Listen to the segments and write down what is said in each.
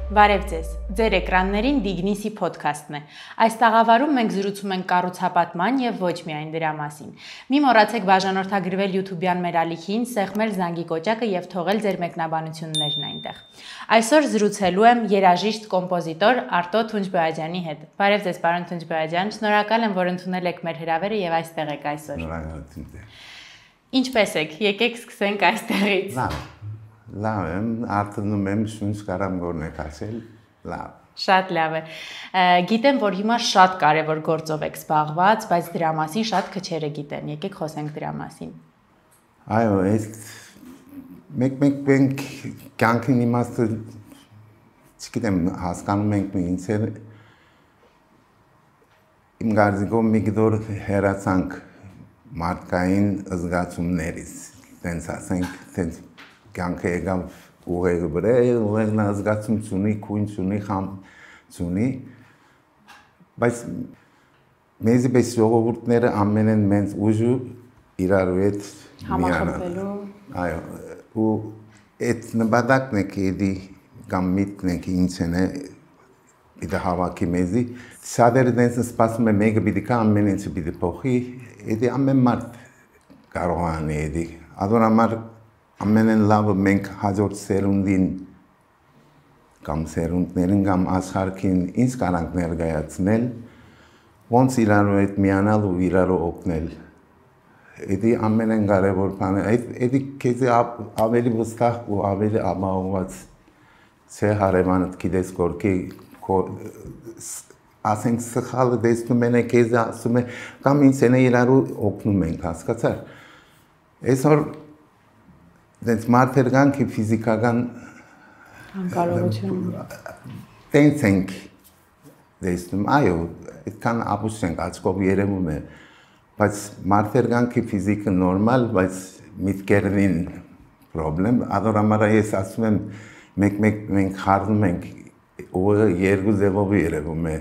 Բարև ձեզ, ձեր էկրաններին Դիգնիսի փոդքասթն է։ Այս տաղավարում մենք զրուցում ենք կառուցապատման եւ ոչ միայն դրա մասին։ Մի մոռացեք բաժանորդագրվել YouTube-յան մեր ալիքին, սեղմել զանգի կոճակը եւ թողել ձեր մեկնաբանություններն այնտեղ։ Այսօր զրուցելու եմ երաժիշտ կոմպոզիտոր Արտո Թունջբոյաջյանի հետ։ Բարև ձեզ, պարոն Թունջբոյաջյան, շնորհակալ եմ, որ ընդունել եք մեր հրավերը եւ այստեղ եք այսօր։ Շնորհակալություն։ Ինչպե՞ս եք։ Եկեք սկսենք այստեղից։ Լավ եմ, արդյոք եմ շունչ կարամ գործեք ասել, լավ։ Շատ լավ է։ Գիտեմ, որ հիմա շատ կարևոր գործով եք զբաղված, բայց դրա մասին շատ քչերը գիտեն։ Եկեք խոսենք դրա մասին։ Այո, այս մենք կյանքի իմաստը չգիտեմ, հասկանում ենք ինձ իմ կարծիքով մի գդոր հեռացանք մարդկային զգացումներից, տենց ասենք, տենց կյանքը եկավ ուղեղը վրա, ուղեղն ազգացում չունի, քույն չունի, խամ չունի, բայց մեզի պես ժողովուրդները ամենեն մենց ուժու իրարու հետ համախմբվելու։ Այո, ու այդ նպատակն է կեդի կամ միտքն է ինձ է իդը հավաքի մեզի, շատերը դենսն սպասում է մեկը պիտի կա ամեն ինչը պիտի փոխի, էդի ամեն մարդ կարող անի էդի, ադոր համար ամենեն լավը մենք հաջորդ սերունդին կամ սերունդներին կամ աշխարհին ինչ կարանք ներկայացնել, ոնց իրարու հետ միանալ ու իրարու օգնել։ Էդի ամենեն կարևոր բանը, էդի քեզի ավելի վստահ ու ավելի ապահովված չէ հարևանդ գիտես գործի ասենք սխալը դեսնում են քեզի ասում է կամ ինձ են իրարու օգնում ենք, հասկացար։ Այսօր դենց մարդեր կան ki ֆիզիկական անկարողություն տենց ենք դեսնում, այո, այդքան ապուս ենք աչքով երևում է, բայց մարդեր կան ki ֆիզիկը նորմալ, բայց միտքերին պրոբլեմ, ադոր համար ես ասում եմ, մենք խառնում ենք, ուղեղը երկու ձևով երևում է,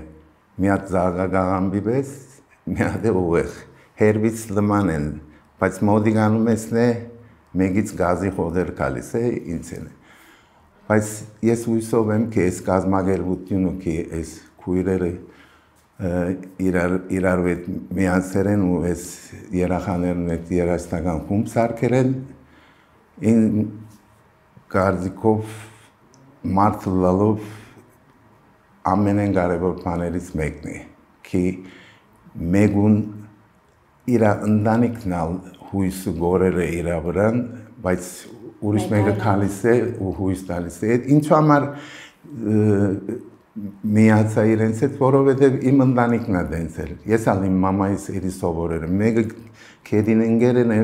մի հատ զարգագաղամբի պես, մի հատ է ուղեղ, հերվից լման են, բայց մոդիկանում եսն է, մեկից գազի խոդեր կալիս է, ինձ են է։ Բայց ես ույսով եմ, կի ես կազմագերվությունը, կի ես կույրերը իրարու հետ միացեր են ու ես երախաներն հետ երաշտական խումբ սարքեր են, ին կարծիքով մարդը լալով ամենեն կարևոր բաներից մեկն է, կի մեկուն իրա ընտանիքն ալ հույսը գորերը իրա վրան, բայց ուրիշ մեկը քալիս է ու հույս տալիս է։ Ինչու համար միացա իրենց հետ, որովհետև իմ ընտանիքն է դենցել։ Ես ալ իմ մամայիս էրի սովորել եմ։ Մեկը քեդին ընկերն է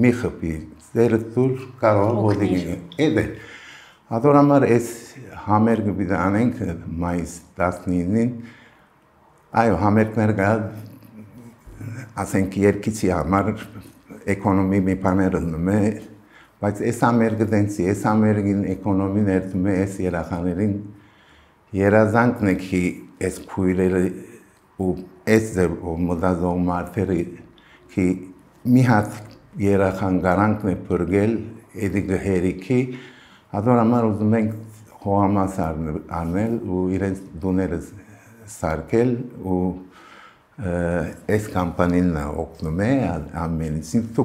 մի խփի, ձերը դուր կարող ոտիկին։ Էդ է։ Ադոր համար այս համերգը պիտի անենք մայիս 19-ին։ Այո, համերգներ կա ասենք երկիցի համար էկոնոմի մի բաներ ընդնում է, բայց այս ամերգը դենցի, այս ամերգին էկոնոմին երդում է այս երախաներին երազանքն է ki այս քույրերը ու այս ձևով մտածող մարդերը ki մի հատ երախան garankն է բրգել, էդի գհերիքի, ադոր համար ուզում ենք հողամաս արնել ու իրենց դուները սարքել ու այս կամպանին օգնում է ամենից, ինձ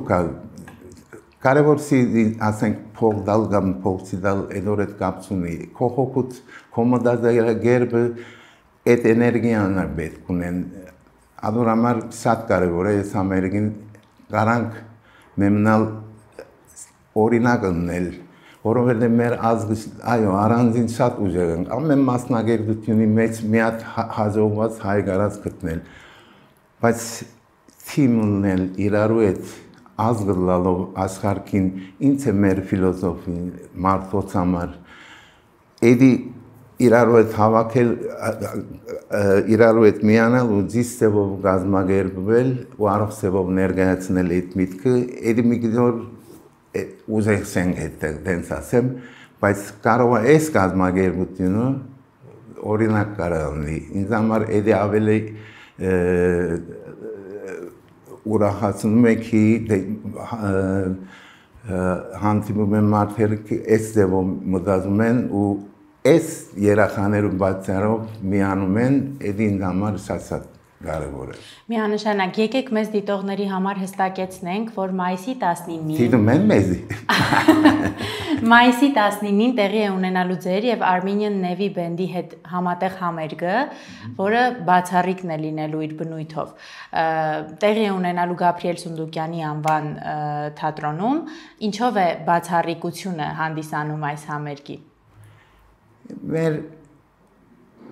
կարևոր սի ասենք փող դալ կամ փող չդալ էդոր հետ կապ չունի, քո հոգուց, քո մտածելակերպը այդ էներգիան է պետք ունեն, ադոր համար շատ կարևոր է այս ամերիկին կարանք մեմնալ օրինակ ըննել, որովհետև մեր ազգը, այո, առանձին շատ ուժեղ ենք, ամեն մասնագերտությունի մեջ մի հատ հաջողված հայ կարած գտնել, բայց թիմ ունել իրարու հետ ազգը լալով աշխարհին ինձ է մեր ֆիլոսոֆին մարդոց համար էդի իրարու հետ հավաքել իրարու հետ միանալ ու ճիշտ ձևով կազմակերպվել ու առող ձևով ներկայացնել այդ միտքը էդի մի գնոր ուզեղ սենք հետեղ դենց ասեմ բայց կարող է այս կազմակերպությունը օրինակ կարող լինի ինձ համար էդի ավելի ուրախացնում է ki հանդիպում են մարդերը այս ձևով մտածում են ու Այս երախաներու բացառով միանում են, դա ինձ համար շատ կարևոր է։ Միանշանակ, եկեք մեզ դիտողների համար հստակեցնենք, որ մայիսի 19-ին Դիտում են մեզի։ Մայիսի 19-ին տեղի է ունենալու ձեր եւ Armenian Navy Band-ի հետ համատեղ համերգը, որը բացառիկն է լինելու իր բնույթով։ Տեղի է ունենալու Գաբրիել Սունդուկյանի անվան թատրոնում, ինչով է բացառիկությունը հանդիսանում այս համերգի։ Մեր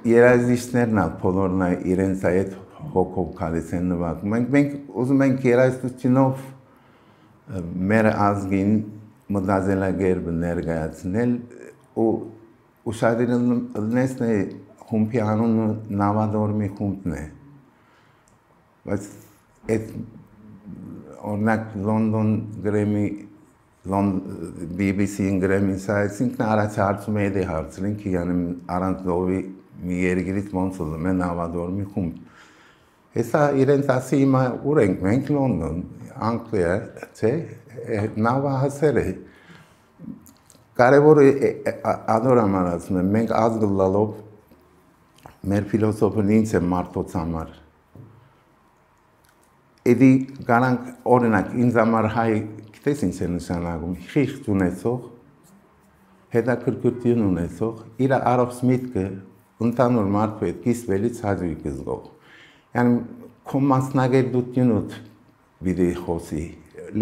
երաժիշտներն ալ բոլորն իրենց այդ հոգով գալիս են նվագում։ Մենք ուզում ենք երաժշտությունով մեր ազգին մտածելակերպը ներկայացնել ու ուշադրելնեսն է խումբի անունը Նավադորմի խումբն է։ Բայց այդ օրինակ Լոնդոն Գրեմի BBC-ին Գրեմին սայցինքն առաջարկում է հարցրինք յանեմ առանց լովի մի երգիրից ոնց ուզում է Նավադորմի խումբ։ Հեսա իրենց ասի հիմա ուր ենք մենք Լոնդոն, Անգլիա, չէ, նավա հասեր է։ Կարևորը ադորամ արածում եմ, մենք ազգ լալով մեր ֆիլոսոֆն ինձ է մարդոց համար։ Էդի գարանք օրինակ ինձ համար հայ գիտես ինչ է նշանակում, խիղճ ունեցող, հետաքրքրություն ունեցող, իր առողջ միտքը ընդհանուր մարդու հետ կիսվելից հաջիկ զգող։ Yani քո մասնագիտությունդ պիտի խոսի,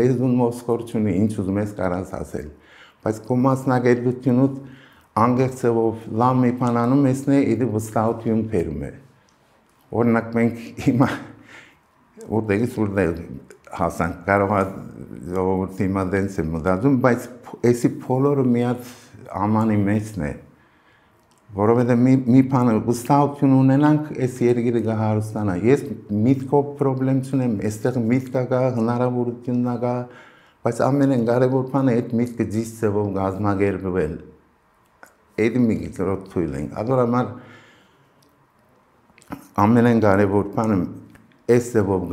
լեզուն ոսկոր չունի, ինչ ուզում ես կարաս ասել, բայց քո մասնագիտությունդ անգեղծով լավ մի բան անում ես նե իդի վստահություն բերում է։ Օրինակ մենք հիմա որտեղից հասանք, կարող է ժողովուրդի հիմա դենց է մտածում, բայց էսի բոլորը միած ամանի մեջն է, որովհետև մի բանը վստահություն ունենանք, այս երգիրը կհարստանա։ Ես միտքով պրոբլեմ չունեմ, այստեղ միտքը կա, հնարավորությունն կա, բայց ամենեն կարևոր բանը այդ միտքը ճիշտ ձևով կազմակերպվել։ Էդի մի քիչ թույլ ենք։ Ադորամար ամենեն կարևոր բանը այս ձևով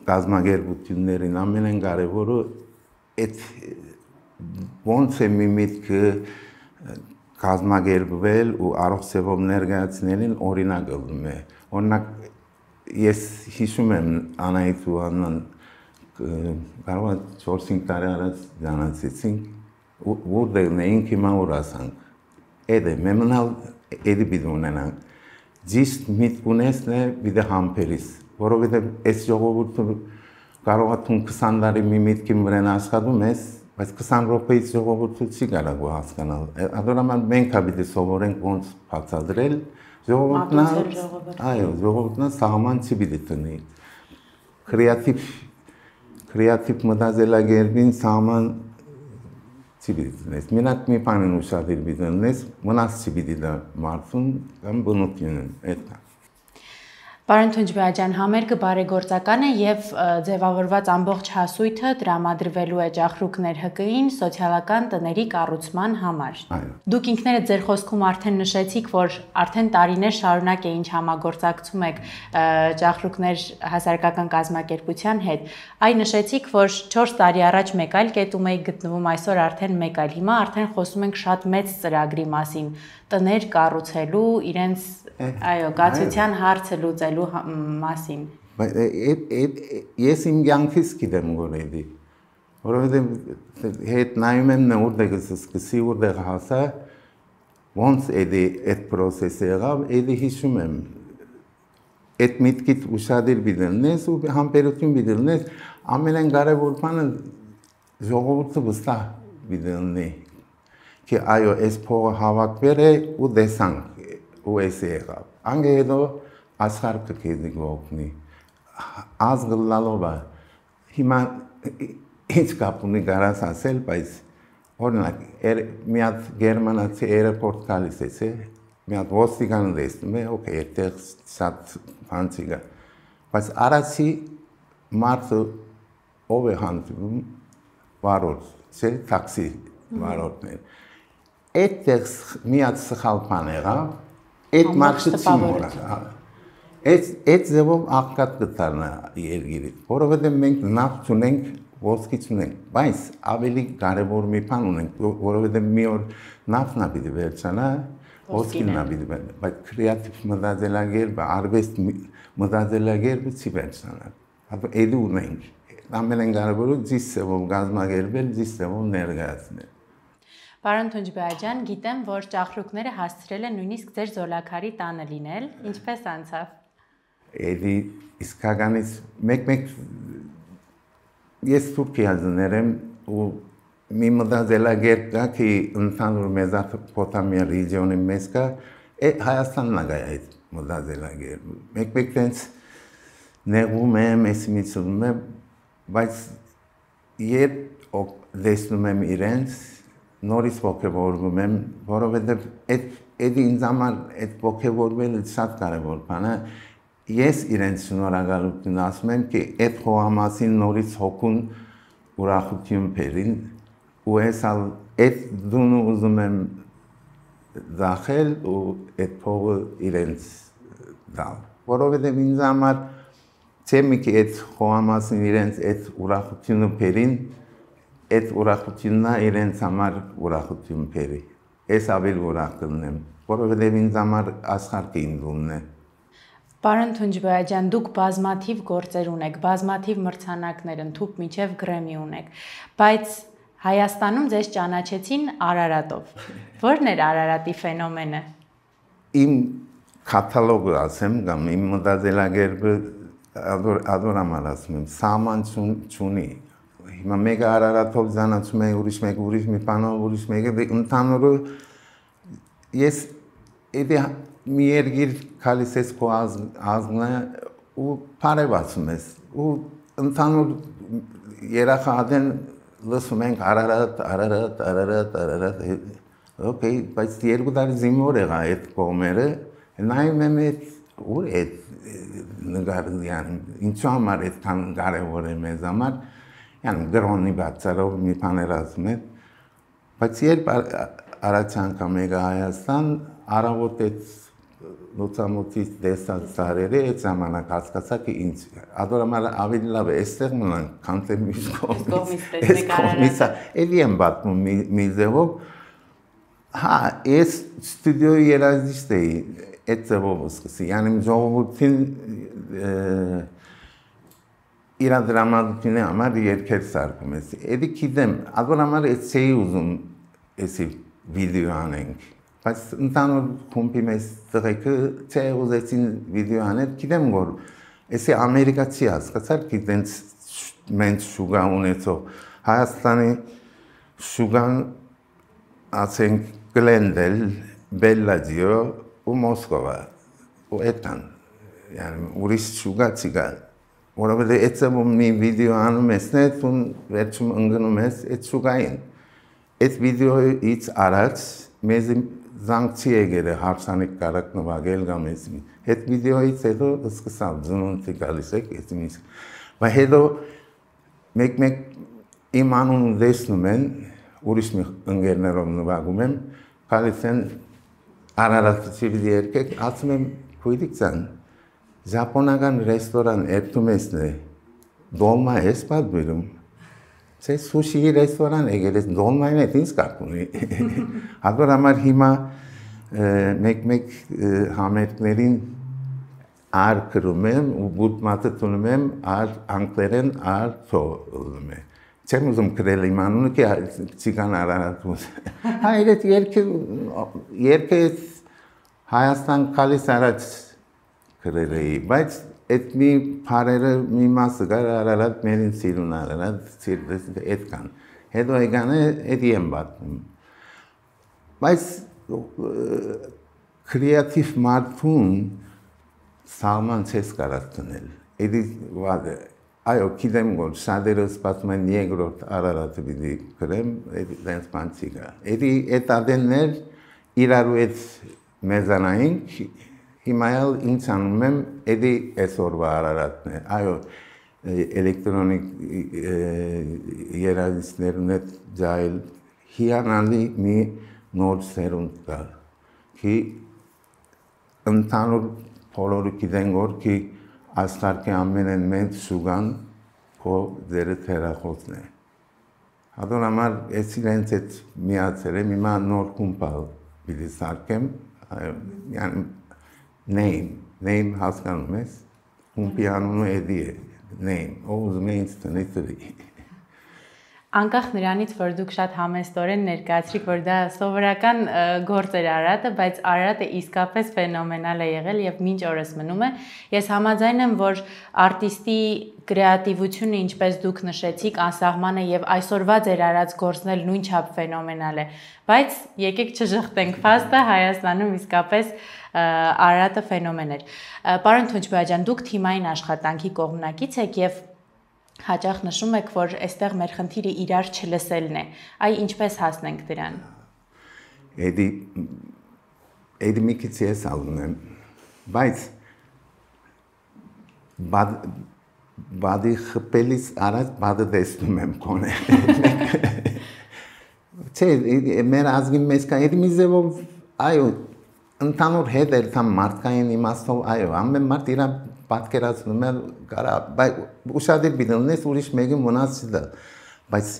կազմակերպություններին ամենեն կարևորը այդ ոնց է մի միտքը կազմակերպվել ու առողջ ձևով ներկայացնելին օրինակ ըլում է։ Օրինակ ես հիշում եմ Անահիտ ու Աննան կարող է 4-5 տարի առաջ ճանաչեցինք որտեղն էինք հիմա ուր ասանք։ Էդ է մեմնալ էդի պիտի ունենանք։ Ճիշտ միտք ունեսն է պիտի համբերիս, որովհետև այս ժողովուրդը կարող է 20 տարի մի միտքի վրան աշխատում ես, բայց 20 րոպեից ժողովուրդը չի կարող հասկանալ։ Ադորամալ մենք պիտի սովորենք ոնց բացատրել, ժողովուրդն սահման չի պիտի տնի։ Կրեատիվ մտածելակերպին սահման չի պիտի տնես։ Մենակ մի բանն ուշադիր պիտի տնես, մնաց չի պիտի դա մարդուն կամ բնությունն էդ է։ Պարոն Թունջբեհաջյան, համերգը բարեգործական է եւ ձևավորված ամբողջ հասույթը տրամադրվելու է Ջախրուկներ ՀԿ-ին սոցիալական տների կառուցման համար։ Դուք ինքներդ ձեր խոսքում արդեն նշեցիք, որ արդեն տարիներ շարունակ է ինչ համագործակցում եք Ջախրուկներ հասարակական կազմակերպության հետ։ Այն նշեցիք, որ 4 տարի առաջ մեկ այլ կետում էիք գտնվում, այսօր արդեն մեկ այլ։ Հիմա արդեն խոսում ենք շատ մեծ ծրագրի մասին, տներ կառուցելու, իրենց այո, գացության հարցը լուծելու մասին։ Ես իմ կյանքից գիտեմ որ էդի, որովհետև հետ նայում եմ որտեղ սկսի, որտեղ հասա, ոնց էդի այդ պրոսեսը եղավ, էդի հիշում եմ։ Այդ միտքից ուշադիր բիդելնես ու համբերություն բիդելնես, ամենեն կարևոր բանը ժողովուրդը վստահ բիդելնի, कि आयो एस फो हवाक पेरे उ देसंग उ ऐसे եղավ անգե հետո աշխարհ կքեզի գողնի az գլալովա հիմա ինչ կապ ունի գարաս ասել բայց օրինակ մի հատ գերմանացի airport գալիս է չէ մի հատ ոստիկան դեսնում է օքեյ այդտեղ շատ ֆանցի գա բայց արացի մարդը ով է հանդիպում վարորդ չէ տաքսի վարորդներ այդտեղ մի հատ սխալ բան եղավ, այդ մարդը չի մոռա։ Այդ ձևով աղքատ կդառնա երգիրը, որովհետև մենք նախ ունենք ոսկի չունենք, բայց ավելի կարևոր մի բան ունենք, որովհետև մի օր նավթն է պիտի վերջանա, ոսկին է պիտի վերջանա, բայց կրեատիվ մտածելակերպը, արվեստ մտածելակերպը չի վերջանա։ Ապա էլի ունենք։ Ամենայն կարևորը դիսով գազմագերբել, դիսով ներկայացնել։ Պարոն Թունջբեյաջյան, գիտեմ, որ ճախրուկները հասցրել են նույնիսկ ձեր զոլակարի տանը լինել, ինչպես անցավ։ Էլի իսկականից մեկ ես Թուրքիազներ եմ ու մի մտածելակերպ կա, որ ընդհանուր Մեզոպոտամիա ռեգիոնի մեջ կա, Հայաստանն է այդ մտածելակերպը։ Մեկ տենց նեղում եմ, էսիմիցում եմ, բայց երբ դեսնում եմ իրենց նորից ողջորվում եմ, որովհետև այդ ինձ համար այդ ողջորվելը շատ կարևոր բան է։ Ես իրենց շնորհակալություն ասում եմ, որ այդ խոհամասին նորից հոգուն ուրախություն բերին, ու ես այդ դունը ուզում եմ դախել ու այդ փողը իրենց դալ, որովհետև ինձ համար չէ՞ մի քիչ այդ խոհամասին իրենց այդ ուրախությունը բերին, այդ ուրախությունն է իրենց համար ուրախություն բերի։ Ես ավելի ուրախ կլինեմ, որովհետև ինձ համար աշխարհի ինձումն է։ Պարոն Թունջբեյաջյան, դուք բազմաթիվ գործեր ունեք, բազմաթիվ մրցանակներ, ընդհուպ մինչև Գրեմի ունեք, բայց Հայաստանում ձեզ ճանաչեցին Արարատով։ Ո՞րն էր Արարատի ֆենոմենը։ Իմ կատալոգը ասեմ, կամ իմ մտածելակերպը ադորամալ ասում եմ, սահման չունի։ Հիմա մեկը Արարատով ճանաչում է, ուրիշ մի բանով, ուրիշ մեկը ընդհանուրը ես էդի մի երկիր գալիս ես քո ազգն ու բարևացում ես ու ընդհանուր երախադեն լսում ենք Արարատ, օքեյ, բայց երկու տարի զինվոր եղա այդ կողմերը, նայում եմ ուր է նկարը, ինչու համար այդքան կարևոր է մեզ համար, գրոնի բացարով մի բաներ ասում եմ, բայց երբ առաջ անգամ եկա Հայաստան, առավոտ այդ լուսամուտից տեսած սարերը այդ ժամանակ հասկացա, որ ինձ ադորամալ ավելի լավ է այստեղ մնանք, քան թե մյուս կողմից, էլի եմ պատմում մի ձևով, հա, ես ստուդիոյի երաժիշտ էի, այդ ձևով սկսի, ժողովրդին իր դրամատուրգիայի համար երգեր սարքում ես։ Էդի գիտեմ, ադորամալ այդ չէի ուզում էսի վիդեո անենք, բայց ընդհանուր խումբի մեջ տղեկը չէ ուզեցին վիդեո անել, գիտեմ որ էսի ամերիկացի հասկացար, գիտենց մենք շուգա ունեցող Հայաստանի շուգան ասենք Գլենդել, Բելլադիո ու Մոսկովա ու այդքան, ուրիշ շուգա չի գալ։ Որովհետև այդպես մի վիդեո անում ես, ու վերջում ընկնում ես այդ շուգային։ Այդ վիդեոից առաջ մեզ զանգցի եկել է հարսանիք կարակ նվագել կամ էսի։ Այդ վիդեոից հետո սկսավ ծնունդի գալիս եք էսի։ Բայց հետո մեկ իմ անունը տեսնում են, ուրիշ մի ընկերներով նվագում եմ, գալիս են Արարատի երգեք, ասում եմ քույրիկ ջան, Japonական ռեստորան երթում եսն է, դոլմա ես պատվիրում, չէ սուշի ռեստորան եկել ես, դոլմային հետ ինձ կապ ունի, հատոր համար հիմա մեկ համերգներին ար կրում եմ ու բուտ մատը տունում եմ ար անգլերեն ար թողում եմ, չեմ ուզում կրել իմ անունը, କି Ցիգան Արարատ հայր այդ երկը Հայաստան գալիս առաջ գրել էի, բայց այդ մի բարերը մի մասը կար Արարատ մերին սիրուն Արարատ, սիրտես այդքան, հետո եկան էդի եմ պատմում, բայց կրեատիվ մարդուն սահման չես կարող տնել, էդի վադը, այո, գիտեմ որ շատերը սպասում են երկրորդ Արարատը պիտի գրեմ, դենց բան չի կա, էդի այդ ադեններ իրարու այդ մեզանային հիմա ինչ անում եմ, էդի այսօրվա Արարատն է, այո, էլեկտրոնիկ երաժիշտներն հետ ջայլ հիանալի մի նոր սերունդ կա, ki ընդհանուր բոլորը գիտեն որ ki աշխարհի ամենեն մեծ շուգան քո ձերը թերախոսն է։ Հատոր համար ես իրենց հետ միացել եմ, հիմա նոր խումբ պիտի սարքեմ, name հասկանում ես, խումբի անունը էդի է, name, ով ուզում է ինձ տնի տվի։ Անկախ նրանից, որ դուք շատ համեստորեն ներկայացրիք, որ դա սովորական գործ էր Արարատը, բայց Արարատը իսկապես ֆենոմենալ է եղել եւ մինչ օրս մնում է։ Ես համաձայն եմ, որ արտիստի կրեատիվությունը, ինչպես դուք նշեցիք, անսահման է եւ այսօրվա ձեր արած գործն էլ նույնչափ ֆենոմենալ է։ Բայց եկեք չժխտենք փաստը, Հայաստանում իսկապես Արարատը ֆենոմեն էր։ Պարոն Թունջբոյաջյան, դուք թիմային աշխատանքի կողմնակից եք եւ հաճախ նշում եք, որ այստեղ մեր խնդիրը իրար չլսելն է։ Այ ինչպես հասնենք դրան։ Էդի մի քիչ ես ալնում, բայց բադի խփելիս առաջ բադը տեսնում եմ կոնե։ Չէ, մեր ազգի մեջ կա էդի մի ձևով, այո, ընդհանուր հետ էր թամ մարդկային իմաստով, այո, ամեն մարդ իր պատկերացնում է կարա, բայց ուշադիր բիդնես ուրիշ մեկը մնաց չդա, բայց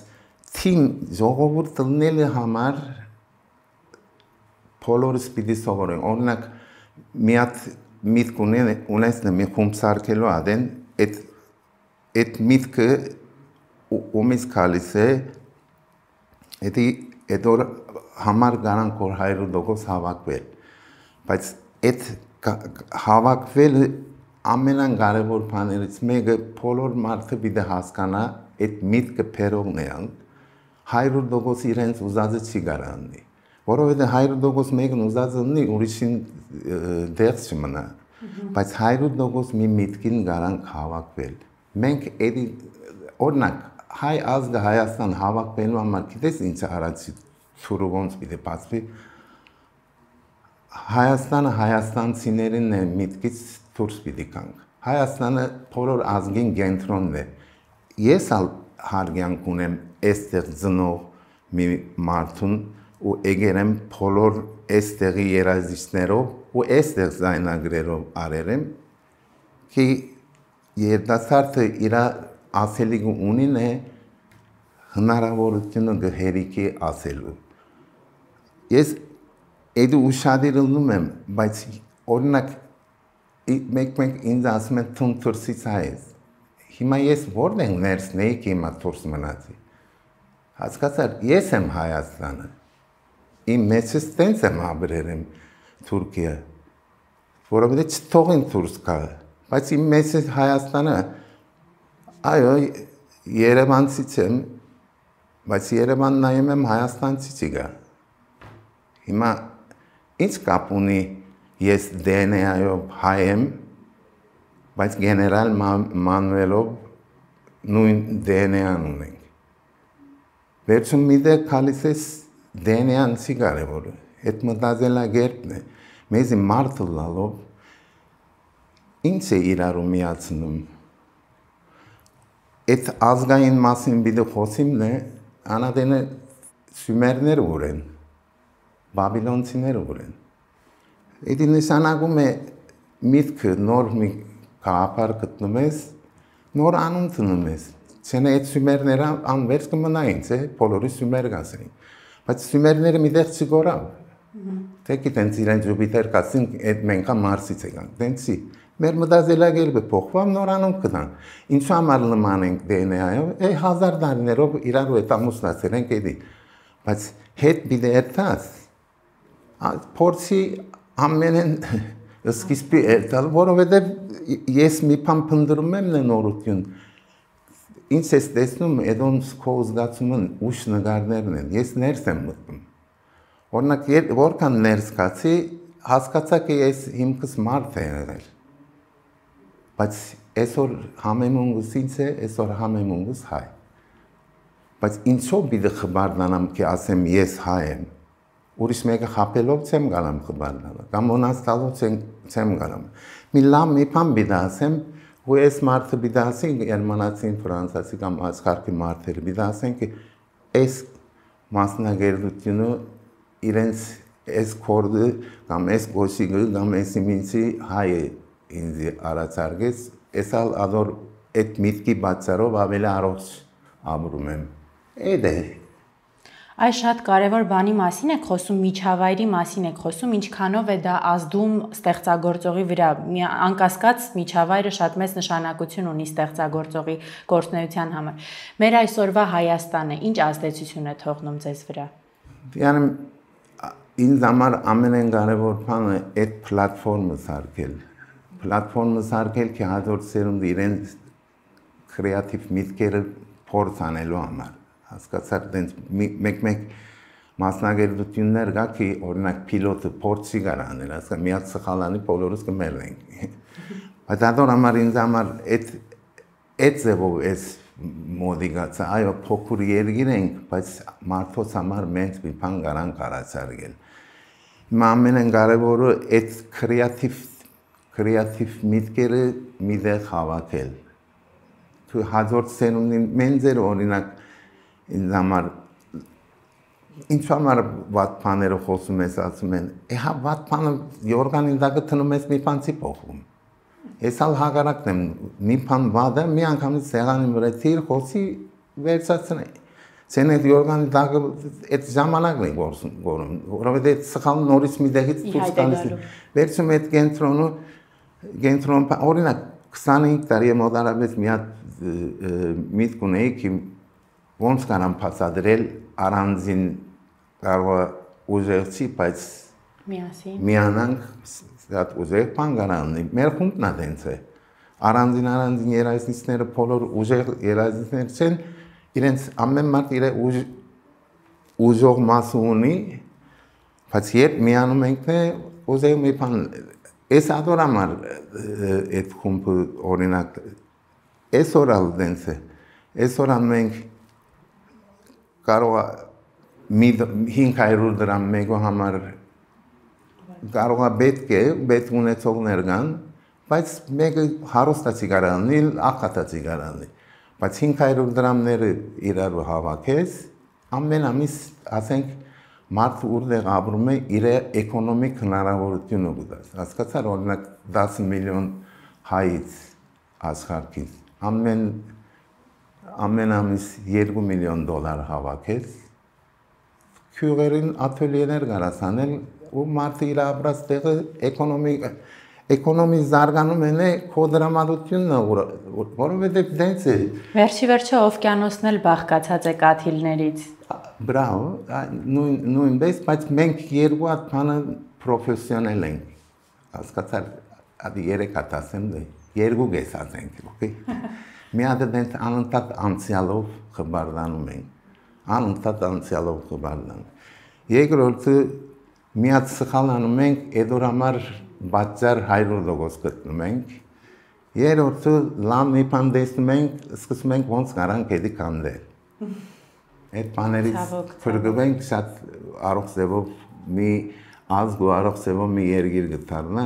թիմ ժողովուրդ տնելու համար բոլորս պիտի սովորեն, օրինակ մի հատ միտք ունեցնը մի խումբ սարքելու ադեն, այդ միտքը ումից կալիս է, այդ օր համար գարանք որ 100% հավաքվել, բայց այդ հավաքվելը ամենան կարևոր բաներից մեկը բոլոր մարդը պիտի հասկանա այդ միտքը փերողն է 100% իրենց ուզածը չի կարողանի որովհետև 100% մեկն ուզածը ունի ուրիշին դերս չմնա բայց 100% մի միտքին կարանք հավաքվել մենք էդի օրինակ հայ ազգը Հայաստան հավաքվելու համար գիտես ինչ արածի ցուրուգոնց պիտի բացվի Հայաստանը հայաստանցիներին է միտքից դուրս պիտի կանք։ Հայաստանը բոլոր ազգին կենտրոնն է։ Ես հարգանք ունեմ այստեղ ծնող մի մարդուն ու եկել եմ բոլոր այստեղի երաժիշտներով ու այստեղ զայնագրերով արել եմ, କି երիտասարդը իր ասելիքը ունին է հնարավորությունը գհերիքի ասելու։ Ես էդու ուշադիր ելնում եմ, բայց օրինակ մեկ ինձ ասում են թուն թուրսից հայես։ Հիմա ես որտեղ ներսն էի କି հիմա թուրս մնացի։ Հասկացար, ես եմ Հայաստանը։ Իմ մեջս տենց եմ ապրել եմ Թուրքիա, որովհետև չթողին թուրս կա, բայց իմ մեջս Հայաստանը, այո, Երևանցից եմ, բայց Երևան նայում եմ Հայաստանցի չի գա։ Հիմա ինչ կապ ունի ես DNA-ով հայ եմ, բայց գեներալ Մանուելով նույն DNA-ն ունենք։ Վերջում մի դեպք քալիս ես DNA-ն չի կարևորը, այդ մտածելակերպն է, մեզի մարդը լալով ինչ է իրարու միացնում։ Այդ ազգային մասին բիդը խոսիմն է, անադենը սումերներ ուրեն, բաբիլոնցիներ ուրեն։ Էդի նշանակում է միտքը նոր մի կաղապար գտնում ես, նոր անուն տնում ես, չենե այդ սումերները անվերց կմնային, բոլորի սումեր գասեին, բայց սումերները մի դեղ չգորավ, թեկի տենց իրեն Ջուպիտեր կասին, այդ մենքա Մարսից եկանք, տենցի, մեր մտածելակերպը փոխվավ նոր անուն կտան, ինչու համար նման ենք DNA-ով, 1000 տարիներով իրարու հետ ամուսնացել ենք էդի, բայց հետ բիդե երթաս, փորձի ամենեն սկիզբի երթալ, որովհետև ես մի պան պնդրում եմ նորություն, ինչ ես տեսնում, էդոնց քո զգացումն ուշ նգարներն են, ես ներս եմ մտնում, օրինակ որքան ներս կացի, հասկացա că ես հիմքս մարդ է եղել, բայց այսօր համեմունգս ինչ է, այսօր համեմունգս հայ, բայց ինչով պիտի խբարդանամ că ասեմ ես հայ եմ, ուրիշ մեկը խապելով չեմ գալամ խբարդանալ, կամ ունաստալով չեմ գալամ, մի լավ մի պան պիտի ասեմ, ու այս մարդը պիտի ասեն, երմանացին, ֆրանսացի կամ աշխարհի մարդերը պիտի ասեն, că այս մասնագերությունը իրենց այս քորդը կամ այս գոշիկը կամ այս իմինցի հայ է ինձ արացարգեց, էսալ ադոր այդ միտքի բացառով ավելի առողջ ապրում եմ։ Այդ է։ Այս շատ կարևոր բանի մասին եք խոսում, միջավայրի մասին եք խոսում, ինչքանով է դա ազդում ստեղծագործողի վրա։ Անկասկած միջավայրը շատ մեծ նշանակություն ունի ստեղծագործողի գործունեության համար։ Մեր այսօրվա Հայաստանը ինչ ազդեցություն է թողնում ձեզ վրա։ Yani ինձ համար ամենակարևոր բանը այդ պլատֆորմը սարքել։ Պլատֆորմը սարքել કે հաջորդ սերունդը իրենց կրեատիվ միտքերը փորձ անելու համար։ Հասկացար դենց մեկ մասնագիտություններ կա କି օրինակ պիլոտը փորձի գարանել, ասա միած սխալանի բոլորս կմեռնենք։ Բայց ադոր համար ինձ համար այդ ձևով էս մոդիգացա, այո փոքր երգիր ենք, բայց մարդոց համար մենք մի բան գարան կարացարգել։ Հիմա ամենակարևորը այդ կրեատիվ միտքերը մի տեղ հավաքել։ Თუ հաջորդ սերունդին մենձեր օրինակ ինձ համար ինչ համար վատ բաները խոսում ես ասում են հա վատ բանը օրգանին դակը տնում ես մի բանցի փոխում ես ալ հագարակն եմ մի բան վատը մի անգամից սեղանի վրա թիր խոսի վերցածնի ցեն այդ օրգանի դակը այդ ժամանակն է գործում որովհետեւ սխալ նորից մի դեղից դուրս տալիս վերցում այդ կենտրոն օրինակ 25 տարի մոտարապես մի հատ միտք ունեի कि ոնց կանամ բացատրել առանձին կարող ուժեղցի, բայց միանանք շատ ուժեղ բան կանանի։ Մեր խումբն է դենց է։ Առանձին երաժիշտները բոլոր ուժեղ երաժիշտներ չեն, իրենց ամեն մարդ իր ուժող մասը ունի, բայց երբ միանում ենք ուժեղ մի բան Ես ադոր համար այդ խումբը օրինակ այսօր ալ դենց է այսօր մենք կարող է 500 դրամ մեկու համար կարող է պետք ունեցողներ կան բայց մեկը հարուստացի կարանի աղքատացի կարանի բայց 500 դրամները իրար հավաքես ամեն ամիս ասենք Մարդ ուրդեղ ապրում է իր էկոնոմիկ հնարավորությունը գտած։ Հասկացար օրինակ 10 միլիոն հայից աշխարհից ամեն ամիս 2 միլիոն դոլար հավաքեց։ Քյուղերին ատելյեներ կարասանել ու մարդը իր ապրած տեղը էկոնոմի զարգանում է քո դրամատուրգիան որովհետև դենց է։ Վերջի օվկիանոսն էլ բաղկացած է կաթիլներից։ Բրավո, նույնպես, բայց մենք երկու հատ բանը պրոֆեսիոնալ ենք, հասկացար, ադի երեք հատ ասեմ, երկու գես ասենք, okay? Մի հատ դենց անընդհատ անցյալով խբարդանում ենք, երկրորդը մի հատ սխալ անում ենք, այդ օր համար բացար 100% գտնում ենք, երրորդը լավ մի բան տեսնում ենք, սկսում ենք ոնց կարանք էդի կանդել։ Այդ բաներից փրկվենք շատ առողջ ձևով մի ազգ ու առողջ ձևով մի երգիր գտարնա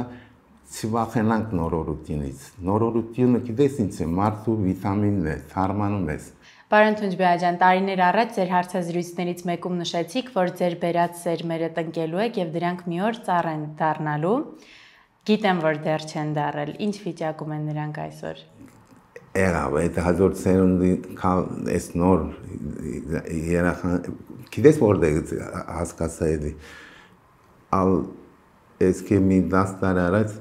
չվախենանք նորորությունից նորորությունը գիտես ինչ է մարդու վիտամինն է թարմանում ես Պարոն Թունջբեհաջյան տարիներ առաջ ձեր հարցազրույցներից մեկում նշեցիք որ ձեր բերած սերմերը տնկելու եք եւ դրանք մի օր ծառ են դառնալու գիտեմ որ դեռ չեն դառել ինչ վիճակում են նրանք այսօր Եղավ, այդ հաջորդ սերունդի այս նոր երախան, գիտես որտեղից հասկացա էդի, ալ էսքի մի 10 տարի առաջ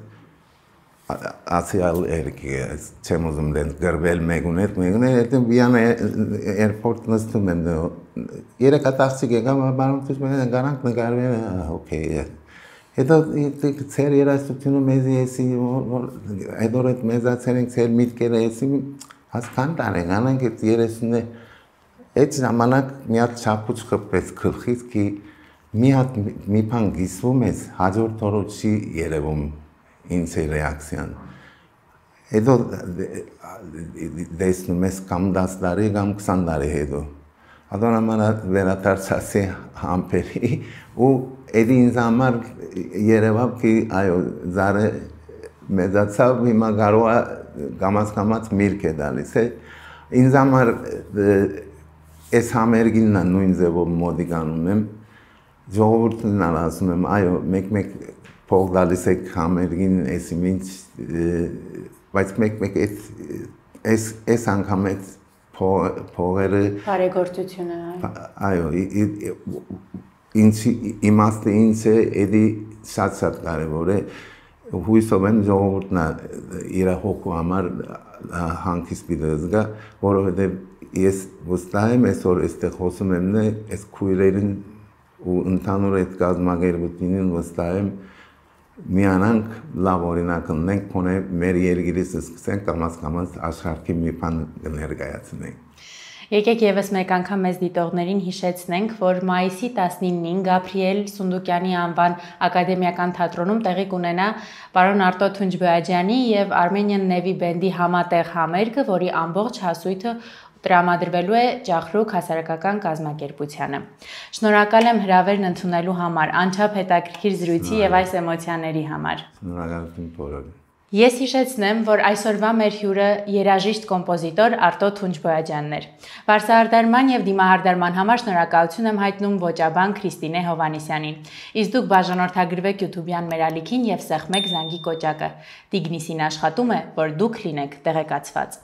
ասիալ երգի չեմ ուզում դենց գրվել մեկուն հետ վիան էրպորտ նստում եմ երեք հատ աղջիկ եկավ բարոն Թունջբեհյան գարանք նկարվել օքեյ Հետո ծեր երաժշտությունը մեզի էսի, հետո այդ մեզացեր ենք ծեր միտքերը էսի, հասկան տարեկան ենք այդ 30-ը, այդ ժամանակ մի հատ չապուչ խպվեց գլխից, कि մի բան գիսվում ես, հաջորդ օրը չի երևում ինձ է ռեակցիան։ Հետո տեսնում ես կամ 10 տարի, կամ 20 տարի հետո։ Ադոր համար վերադարձացի համբերի ու էդի ինձ համար երևավ कि այո զարը մեծացավ հիմա կարող է կամաց միրգ է տալիս ինձ համար այս համերգինն է նույն ձևով մոդիկանում եմ ժողովուրդն ասում եմ այո մեկ փող տալիս եք համերգին էսի ինչ բայց մեկ այդ այս անգամ այդ փողերը բարեգործությունը այո ինձ իմաստը ինձ է էդի շատ կարևոր է հույսով եմ ժողովուրդն իր հոգու համար հանգիստ պիտի զգա որովհետև ես վստահ եմ այսօր այստեղ խոսում եմ այս քույրերին ու ընդհանուր այդ կազմակերպությունին վստահ եմ միանանք լավ օրինակ ունենք գոնե մեր երկիրից սկսենք կամաց աշխարհի մի բան ներկայացնենք Եկեք եւս մեկ անգամ մեզ դիտողներին հիշեցնենք, որ մայիսի 19-ին Գաբրիել Սունդուկյանի անվան ակադեմիական թատրոնում տեղի կունենա պարոն Արտո Թունջբոյաջյանի եւ Armenian Navy Band-ի համատեղ համերգը, որի ամբողջ հասույթը տրամադրվելու է Ջախրուկ հասարակական կազմակերպությանը։ Շնորհակալ եմ հրավերն ընդունելու համար, անչափ հետաքրքիր զրույցի եւ այս էմոցիաների համար։ Շնորհակալություն բոլորին։ Ես հիշեցնեմ, որ այսօրվա մեր հյուրը երաժիշտ կոմպոզիտոր Արտո Թունջբոյաջյանն էր։ Վարսահարդարման եւ դիմահարդարման համար շնորհակալություն եմ հայտնում ոճաբան Քրիստինե Հովհաննիսյանին։ Իսկ դուք բաժանորդագրվեք YouTube-յան մեր ալիքին եւ սեղմեք զանգի կոճակը։ Տիգնիսին աշխատում է, որ դուք լինեք տեղեկացված։